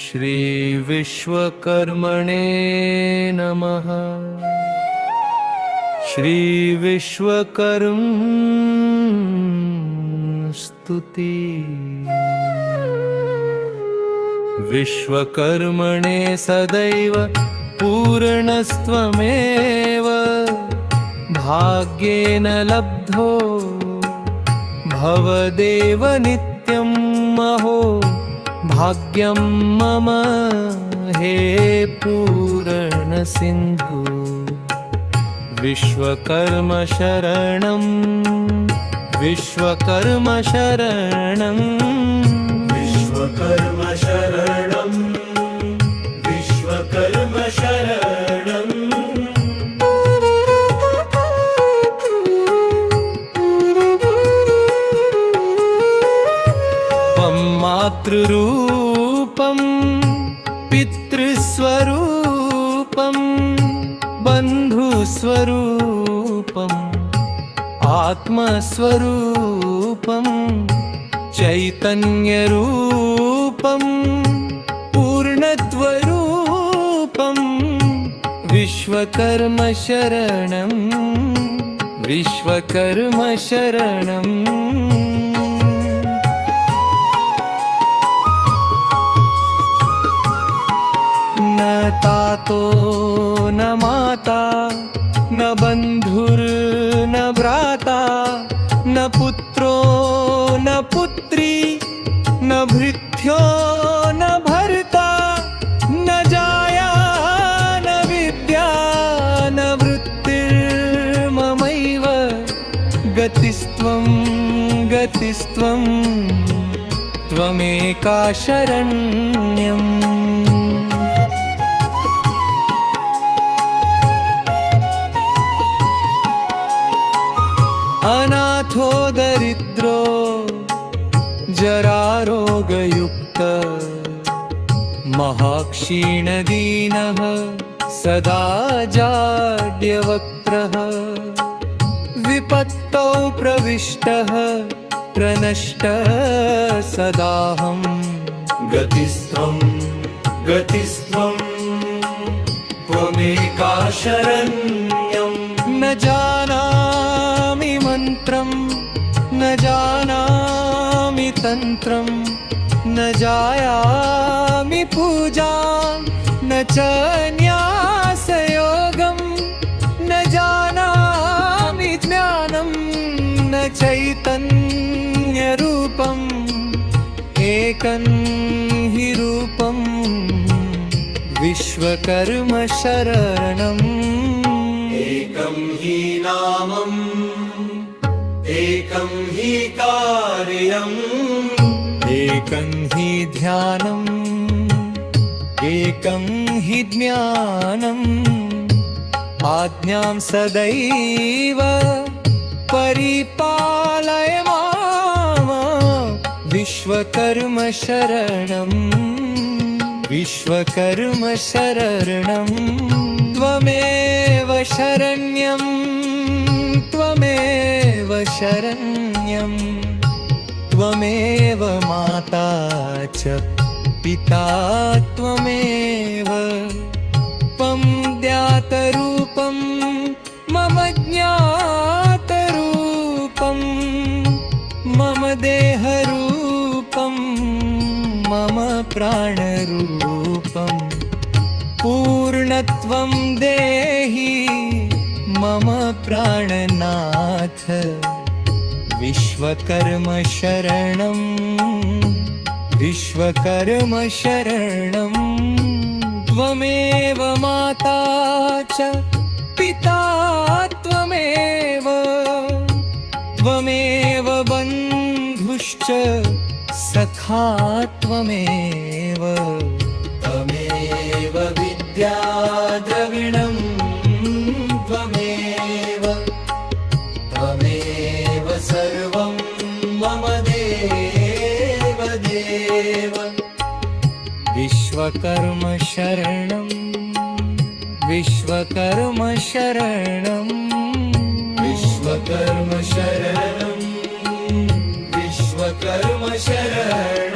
श्री विश्वकर्मणे नमः। श्री विश्वकर्म स्तुति। विश्वकर्मणे सदैव पूर्णस्त्वमेव भाग्येन लब्धो भवदेव नित्यं महो भाग्यं मम हे पूरणसिन्धु। विश्वकर्म शरणं विश्वकर्म शरणं विश्वकर्म शरणं विश्वकर्म शरणं। मातृरूपं पितृस्वरूपं बन्धुस्वरूपं आत्मस्वरूपं चैतन्यरूपं पूर्णत्वरूपं विश्वकर्म शरणं विश्वकर्म शरणं। न तातो न माता न बन्धुर्न भ्राता न पुत्रो न पुत्री न भृत्यो न भर्ता न जाया न विद्या न वृत्तिर्ममैव गतिस्त्वं गतिस्त्वं त्वमेका शरण्यम्। अनाथो दरिद्रो जरारोगयुक्त महाक्षीणदीनः सदा जाड्यवक्त्रः विपत्तौ प्रविष्टः प्रनष्टः सदाहं गतिस्त्वं गतिस्त्वं त्वमेका शरण्यं। न जानामि मन्त्रं न जानामि तन्त्रं न जायामि पूजां न च न्यासयोगं न जानामि ज्ञानं न चैतन्यरूपम् एकं हि रूपं विश्वकर्म शरणम्। एकं हि नामम् एकं हि कार्यम् एकं हि ध्यानम् एकं हि ज्ञानम् आज्ञां सदैव परिपालय माम् विश्वकर्म शरणं विश्वकर्म शरणं। त्वमेव शरण्यं त्वमेव शरण्यं त्वमेव माता च पिता त्वमेव त्वं ज्ञातरूपं मम ज्ञातरूपं मम देहरूपं मम प्राणरूपं पूर्णत्वं देहि मम प्राणनाथ विश्वकर्म शरणं विश्वकर्म शरणं। त्वमेव माता च पिता त्वमेव त्वमेव बन्धुश्च सखा त्वमेव त्वमेव विद्या द्रविणं त्वमेव त्वमेव सर्वं मम देव देव। विश्वकर्म शरणं विश्वकर्म शरणं विश्वकर्म शरणं विश्वकर्म शरणं।